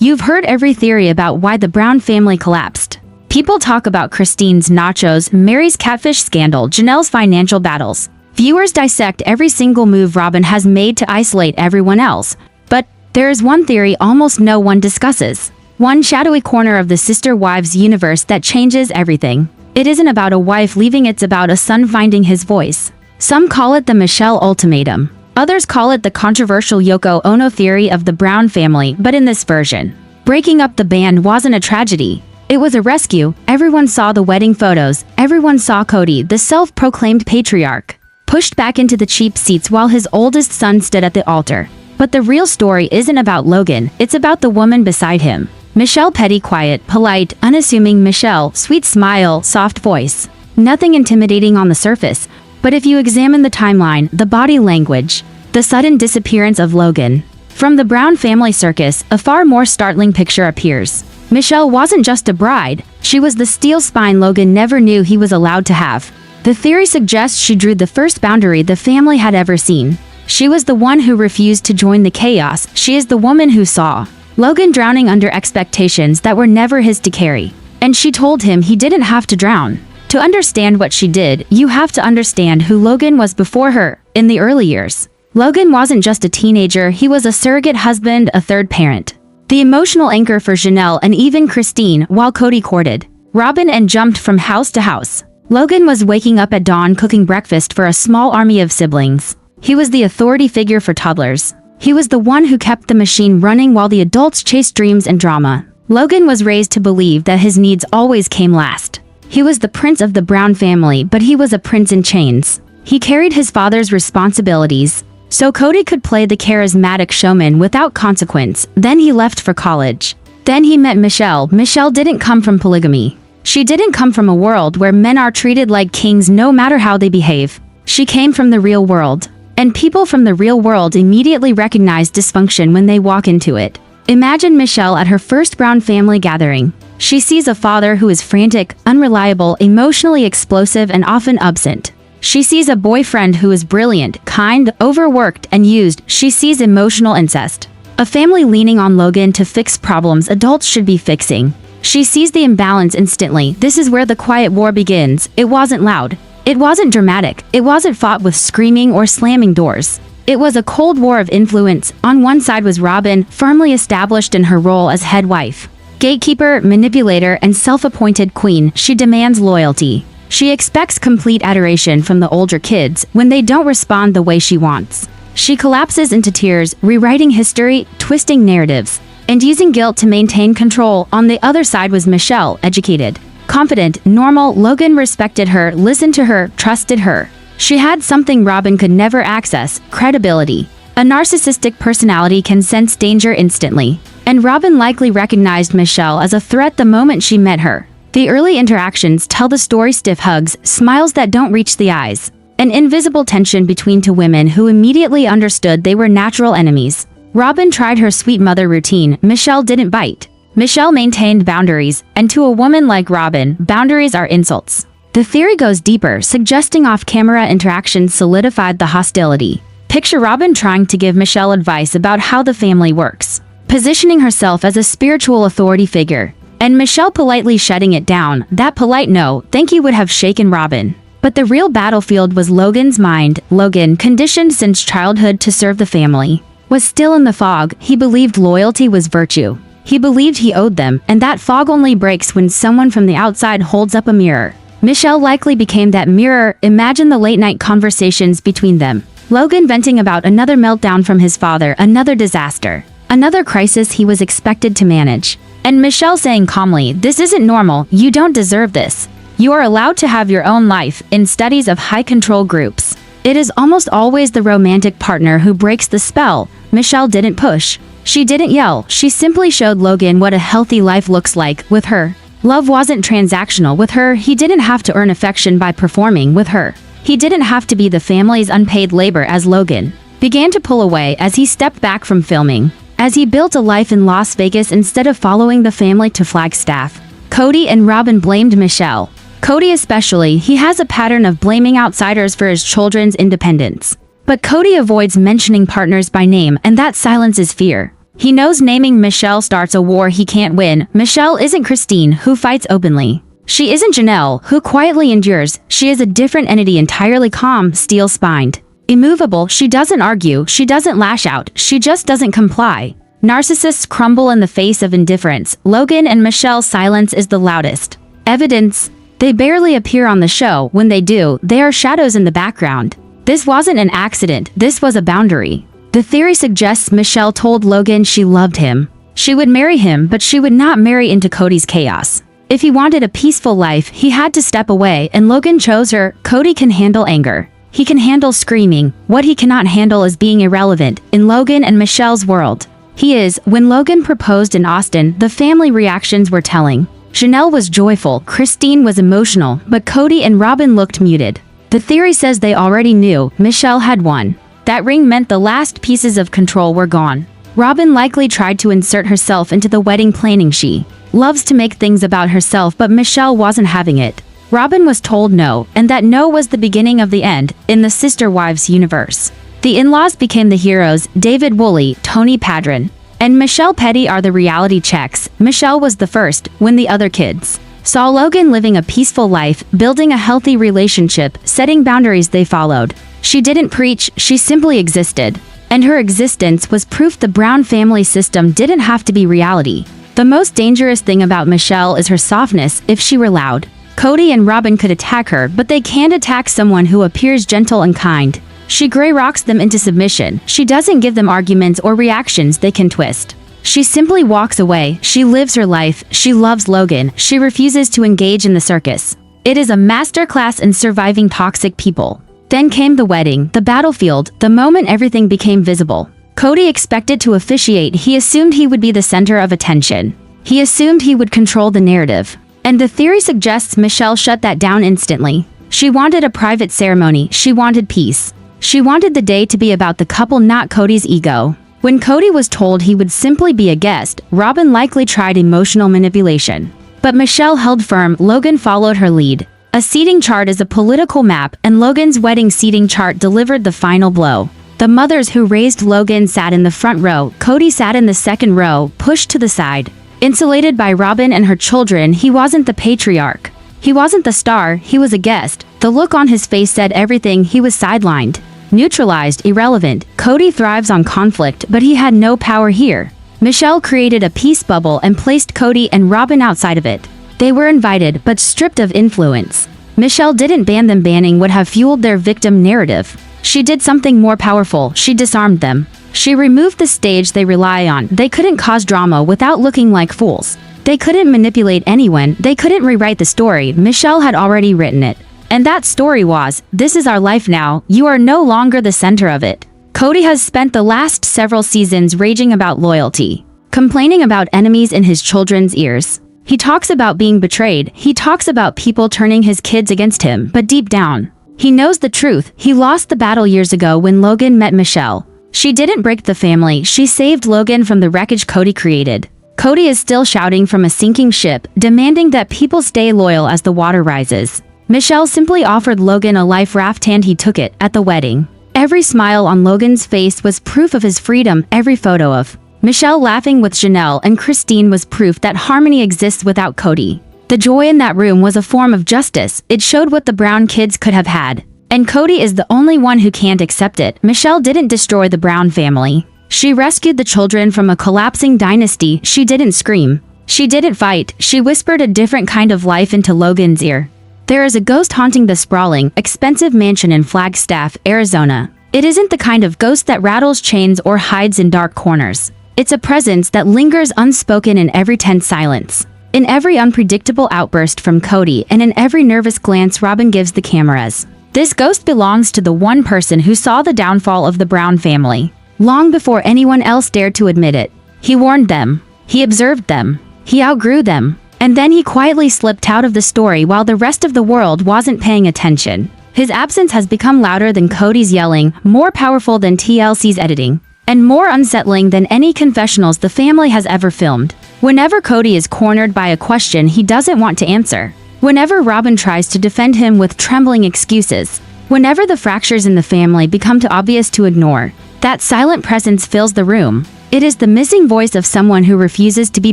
You've heard every theory about why the Brown family collapsed. People talk about Christine's nachos, Mary's catfish scandal, Janelle's financial battles. Viewers dissect every single move Robyn has made to isolate everyone else. But there is one theory almost no one discusses. One shadowy corner of the sister wives universe that changes everything. It isn't about a wife leaving, it's about a son finding his voice. Some call it the Michelle ultimatum. Others call it the controversial Yoko Ono theory of the Brown family, but in this version, breaking up the band wasn't a tragedy. It was a rescue. Everyone saw the wedding photos. Everyone saw Kody, the self-proclaimed patriarch, pushed back into the cheap seats while his oldest son stood at the altar. But the real story isn't about Logan, it's about the woman beside him. Michelle, petty, quiet, polite, unassuming Michelle, sweet smile, soft voice. Nothing intimidating on the surface, but if you examine the timeline, the body language, the sudden disappearance of Logan. From the Brown family circus, a far more startling picture appears. Michelle wasn't just a bride, she was the steel spine Logan never knew he was allowed to have. The theory suggests she drew the first boundary the family had ever seen. She was the one who refused to join the chaos. She is the woman who saw Logan drowning under expectations that were never his to carry. And she told him he didn't have to drown. To understand what she did, you have to understand who Logan was before her, in the early years. Logan wasn't just a teenager, he was a surrogate husband, a third parent. The emotional anchor for Janelle and even Christine while Kody courted Robyn and jumped from house to house. Logan was waking up at dawn cooking breakfast for a small army of siblings. He was the authority figure for toddlers. He was the one who kept the machine running while the adults chased dreams and drama. Logan was raised to believe that his needs always came last. He was the prince of the Brown family, but he was a prince in chains. He carried his father's responsibilities, so Kody could play the charismatic showman without consequence. Then he left for college. Then he met Michelle. Michelle didn't come from polygamy. She didn't come from a world where men are treated like kings no matter how they behave. She came from the real world. And people from the real world immediately recognize dysfunction when they walk into it. Imagine Michelle at her first Brown family gathering. She sees a father who is frantic, unreliable, emotionally explosive, and often absent. She sees a boyfriend who is brilliant, kind, overworked, and used. She sees emotional incest. A family leaning on Logan to fix problems adults should be fixing. She sees the imbalance instantly. This is where the quiet war begins. It wasn't loud. It wasn't dramatic. It wasn't fought with screaming or slamming doors. It was a cold war of influence. On one side was Robyn, firmly established in her role as head wife, gatekeeper, manipulator, and self-appointed queen. She demands loyalty. She expects complete adoration from the older kids when they don't respond the way she wants. She collapses into tears, rewriting history, twisting narratives, and using guilt to maintain control. On the other side was Michelle, educated, confident, normal. Logan respected her, listened to her, trusted her. She had something Robyn could never access: credibility. A narcissistic personality can sense danger instantly, and Robyn likely recognized Michelle as a threat the moment she met her. The early interactions tell the story: stiff hugs, smiles that don't reach the eyes, an invisible tension between two women who immediately understood they were natural enemies. Robyn tried her sweet mother routine. Michelle didn't bite. Michelle maintained boundaries, and to a woman like Robyn, boundaries are insults. The theory goes deeper, suggesting off-camera interactions solidified the hostility. Picture Robyn trying to give Michelle advice about how the family works, positioning herself as a spiritual authority figure, and Michelle politely shutting it down. That polite no, thank you would have shaken Robyn. But the real battlefield was Logan's mind. Logan, conditioned since childhood to serve the family, was still in the fog. He believed loyalty was virtue. He believed he owed them, and that fog only breaks when someone from the outside holds up a mirror. Michelle likely became that mirror. Imagine the late-night conversations between them. Logan venting about another meltdown from his father, another disaster, another crisis he was expected to manage. And Michelle saying calmly, "This isn't normal, you don't deserve this. You are allowed to have your own life." In studies of high-control groups, it is almost always the romantic partner who breaks the spell. Michelle didn't push. She didn't yell. She simply showed Logan what a healthy life looks like. With her, love wasn't transactional. With her, he didn't have to earn affection by performing. With her, he didn't have to be the family's unpaid labor. As Logan began to pull away, as he stepped back from filming, as he built a life in Las Vegas instead of following the family to Flagstaff, Kody and Robyn blamed Michelle. Kody especially. He has a pattern of blaming outsiders for his children's independence. But Kody avoids mentioning partners by name, and that silences fear. He knows naming Michelle starts a war he can't win. Michelle isn't Christine, who fights openly. She isn't Janelle, who quietly endures. She is a different entity, entirely calm, steel-spined. Immovable, she doesn't argue, she doesn't lash out, she just doesn't comply. Narcissists crumble in the face of indifference. Logan and Michelle's silence is the loudest. Evidence. They barely appear on the show. When they do, they are shadows in the background. This wasn't an accident, this was a boundary. The theory suggests Michelle told Logan she loved him. She would marry him, but she would not marry into Kody's chaos. If he wanted a peaceful life, he had to step away, and Logan chose her. Kody can handle anger. He can handle screaming. What he cannot handle is being irrelevant. In Logan and Michelle's world, he is. When Logan proposed in Austin, the family reactions were telling. Janelle was joyful, Christine was emotional, but Kody and Robyn looked muted. The theory says they already knew Michelle had won. That ring meant the last pieces of control were gone. Robyn likely tried to insert herself into the wedding planning. She loves to make things about herself, but Michelle wasn't having it. Robyn was told no, and that no was the beginning of the end. In the Sister Wives universe, the in-laws became the heroes. David Woolley, Tony Padron, and Michelle Petty are the reality checks. Michelle was the first, when the other kids saw Logan living a peaceful life, building a healthy relationship, setting boundaries. They followed. She didn't preach, she simply existed. And her existence was proof the Brown family system didn't have to be reality. The most dangerous thing about Michelle is her softness. If she were loud, Kody and Robyn could attack her, but they can't attack someone who appears gentle and kind. She gray rocks them into submission. She doesn't give them arguments or reactions they can twist. She simply walks away. She lives her life. She loves Logan. She refuses to engage in the circus. It is a masterclass in surviving toxic people. Then came the wedding, the battlefield, the moment everything became visible. Kody expected to officiate. He assumed he would be the center of attention. He assumed he would control the narrative. And the theory suggests Michelle shut that down instantly. She wanted a private ceremony. She wanted peace. She wanted the day to be about the couple, not Kody's ego. When Kody was told he would simply be a guest, Robyn likely tried emotional manipulation. But Michelle held firm. Logan followed her lead. A seating chart is a political map, and Logan's wedding seating chart delivered the final blow. The mothers who raised Logan sat in the front row. Kody sat in the second row, pushed to the side. Insulated by Robyn and her children, he wasn't the patriarch. He wasn't the star, he was a guest. The look on his face said everything. He was sidelined, neutralized, irrelevant. Kody thrives on conflict, but he had no power here. Michelle created a peace bubble and placed Kody and Robyn outside of it. They were invited, but stripped of influence. Michelle didn't ban them. Banning would have fueled their victim narrative. She did something more powerful. She disarmed them. She removed the stage they rely on. They couldn't cause drama without looking like fools. They couldn't manipulate anyone. They couldn't rewrite the story. Michelle had already written it. And that story was, this is our life now. You are no longer the center of it. Kody has spent the last several seasons raging about loyalty, complaining about enemies in his children's ears. He talks about being betrayed. He talks about people turning his kids against him, but deep down, he knows the truth. He lost the battle years ago when Logan met Michelle. She didn't break the family. She saved Logan from the wreckage Kody created. Kody is still shouting from a sinking ship, demanding that people stay loyal as the water rises. Michelle simply offered Logan a life raft and he took it. At the wedding, every smile on Logan's face was proof of his freedom. Every photo of Michelle laughing with Janelle and Christine was proof that harmony exists without Kody. The joy in that room was a form of justice. It showed what the Brown kids could have had. And Kody is the only one who can't accept it. Michelle didn't destroy the Brown family. She rescued the children from a collapsing dynasty. She didn't scream. She didn't fight. She whispered a different kind of life into Logan's ear. There is a ghost haunting the sprawling, expensive mansion in Flagstaff, Arizona. It isn't the kind of ghost that rattles chains or hides in dark corners. It's a presence that lingers unspoken in every tense silence, in every unpredictable outburst from Kody, and in every nervous glance Robyn gives the cameras. This ghost belongs to the one person who saw the downfall of the Brown family, long before anyone else dared to admit it. He warned them. He observed them. He outgrew them. And then he quietly slipped out of the story while the rest of the world wasn't paying attention. His absence has become louder than Kody's yelling, more powerful than TLC's editing, and more unsettling than any confessionals the family has ever filmed. Whenever Kody is cornered by a question he doesn't want to answer, whenever Robyn tries to defend him with trembling excuses, whenever the fractures in the family become too obvious to ignore, that silent presence fills the room. It is the missing voice of someone who refuses to be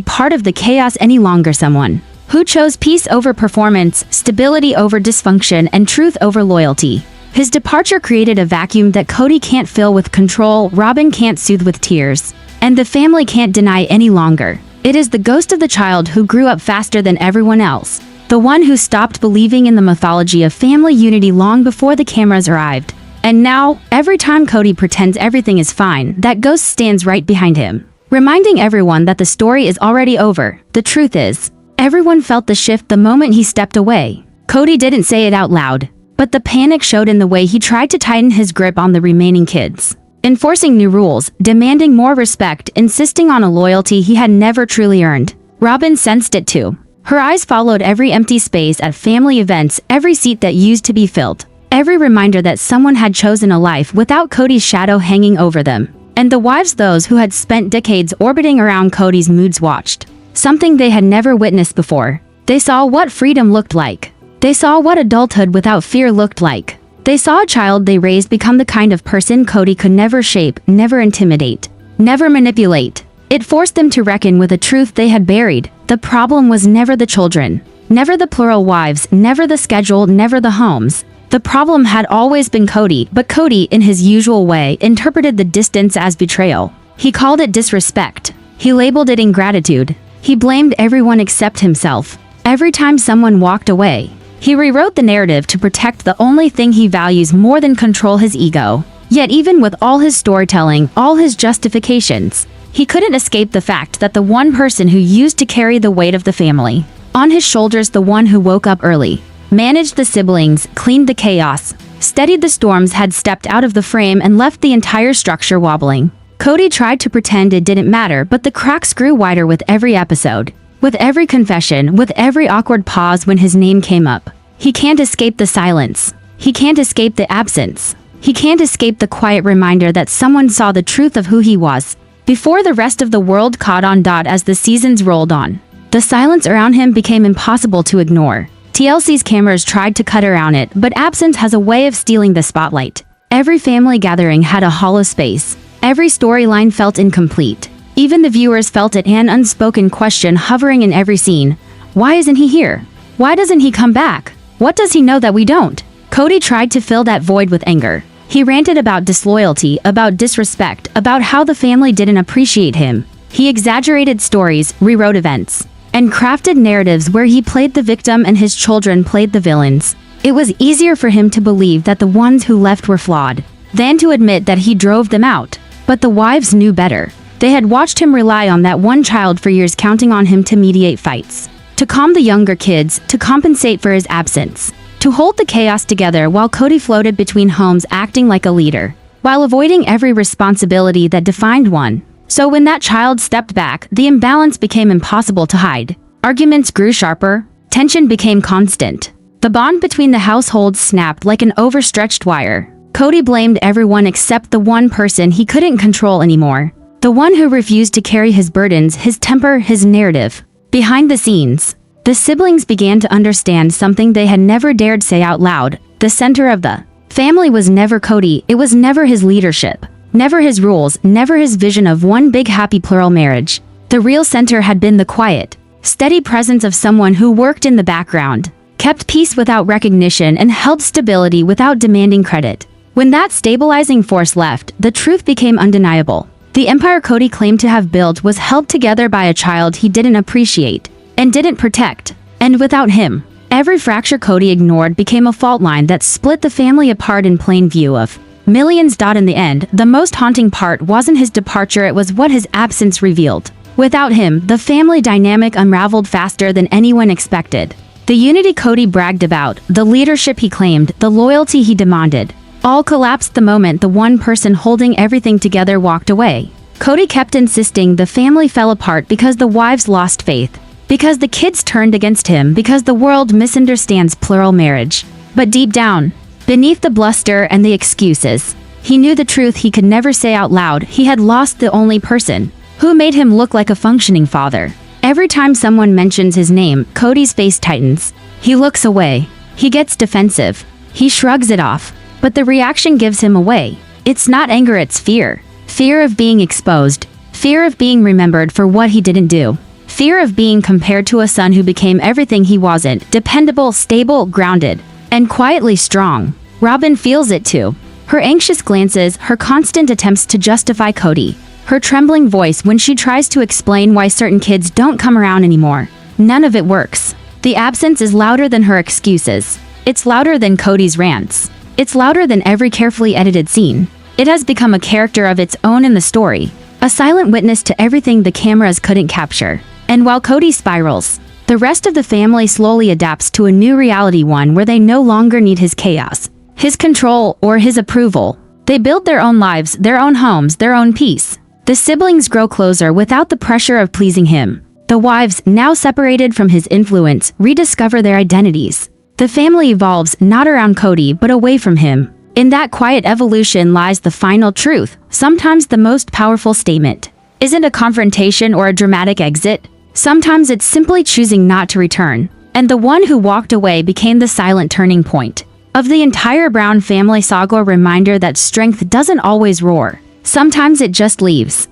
part of the chaos any longer, someone who chose peace over performance, stability over dysfunction, and truth over loyalty. His departure created a vacuum that Kody can't fill with control, Robyn can't soothe with tears, and the family can't deny any longer. It is the ghost of the child who grew up faster than everyone else, the one who stopped believing in the mythology of family unity long before the cameras arrived. And now, every time Kody pretends everything is fine, that ghost stands right behind him, reminding everyone that the story is already over. The truth is, everyone felt the shift the moment he stepped away. Kody didn't say it out loud, but the panic showed in the way he tried to tighten his grip on the remaining kids, enforcing new rules, demanding more respect, insisting on a loyalty he had never truly earned. Robyn sensed it too. Her eyes followed every empty space at family events, every seat that used to be filled, every reminder that someone had chosen a life without Kody's shadow hanging over them. And the wives, those who had spent decades orbiting around Kody's moods, watched something they had never witnessed before. They saw what freedom looked like. They saw what adulthood without fear looked like. They saw a child they raised become the kind of person Kody could never shape, never intimidate, never manipulate. It forced them to reckon with a truth they had buried. The problem was never the children, never the plural wives, never the schedule, never the homes. The problem had always been Kody, but Kody, in his usual way, interpreted the distance as betrayal. He called it disrespect. He labeled it ingratitude. He blamed everyone except himself. Every time someone walked away, he rewrote the narrative to protect the only thing he values more than control: his ego. Yet even with all his storytelling, all his justifications, he couldn't escape the fact that the one person who used to carry the weight of the family on his shoulders, the one who woke up early, managed the siblings, cleaned the chaos, steadied the storms, had stepped out of the frame and left the entire structure wobbling. Kody tried to pretend it didn't matter, but the cracks grew wider with every episode, with every confession, with every awkward pause when his name came up. He can't escape the silence. He can't escape the absence. He can't escape the quiet reminder that someone saw the truth of who he was before the rest of the world caught on. As the seasons rolled on, the silence around him became impossible to ignore. TLC's cameras tried to cut around it, but absence has a way of stealing the spotlight. Every family gathering had a hollow space. Every storyline felt incomplete. Even the viewers felt it, an unspoken question hovering in every scene. Why isn't he here? Why doesn't he come back? What does he know that we don't? Kody tried to fill that void with anger. He ranted about disloyalty, about disrespect, about how the family didn't appreciate him. He exaggerated stories, rewrote events, and crafted narratives where he played the victim and his children played the villains. It was easier for him to believe that the ones who left were flawed than to admit that he drove them out. But the wives knew better. They had watched him rely on that one child for years, counting on him to mediate fights, to calm the younger kids, to compensate for his absence, to hold the chaos together while Kody floated between homes, acting like a leader, while avoiding every responsibility that defined one. So when that child stepped back, the imbalance became impossible to hide. Arguments grew sharper, tension became constant. The bond between the households snapped like an overstretched wire. Kody blamed everyone except the one person he couldn't control anymore. The one who refused to carry his burdens, his temper, his narrative. Behind the scenes, the siblings began to understand something they had never dared say out loud. The center of the family was never Kody. It was never his leadership, never his rules, never his vision of one big happy plural marriage. The real center had been the quiet, steady presence of someone who worked in the background, kept peace without recognition, and held stability without demanding credit. When that stabilizing force left, the truth became undeniable. The empire Kody claimed to have built was held together by a child he didn't appreciate and didn't protect. And without him, every fracture Kody ignored became a fault line that split the family apart in plain view of millions. In the end, the most haunting part wasn't his departure, it was what his absence revealed. Without him, the family dynamic unraveled faster than anyone expected. The unity Kody bragged about, the leadership he claimed, the loyalty he demanded, all collapsed the moment the one person holding everything together walked away. Kody kept insisting the family fell apart because the wives lost faith, because the kids turned against him, because the world misunderstands plural marriage. But deep down, beneath the bluster and the excuses, he knew the truth he could never say out loud. He had lost the only person who made him look like a functioning father. Every time someone mentions his name, Kody's face tightens. He looks away. He gets defensive. He shrugs it off. But the reaction gives him away. It's not anger, it's fear. Fear of being exposed. Fear of being remembered for what he didn't do. Fear of being compared to a son who became everything he wasn't, dependable, stable, grounded, and quietly strong. Robyn feels it too. Her anxious glances, her constant attempts to justify Kody, her trembling voice when she tries to explain why certain kids don't come around anymore. None of it works. The absence is louder than her excuses. It's louder than Kody's rants. It's louder than every carefully edited scene. It has become a character of its own in the story, a silent witness to everything the cameras couldn't capture. And while Kody spirals, the rest of the family slowly adapts to a new reality, one where they no longer need his chaos, his control, or his approval. They build their own lives, their own homes, their own peace. The siblings grow closer without the pressure of pleasing him. The wives, now separated from his influence, rediscover their identities. The family evolves not around Kody but away from him. In that quiet evolution lies the final truth, sometimes the most powerful statement. Isn't a confrontation or a dramatic exit. Sometimes it's simply choosing not to return. And the one who walked away became the silent turning point of the entire Brown family saga, a reminder that strength doesn't always roar. Sometimes it just leaves.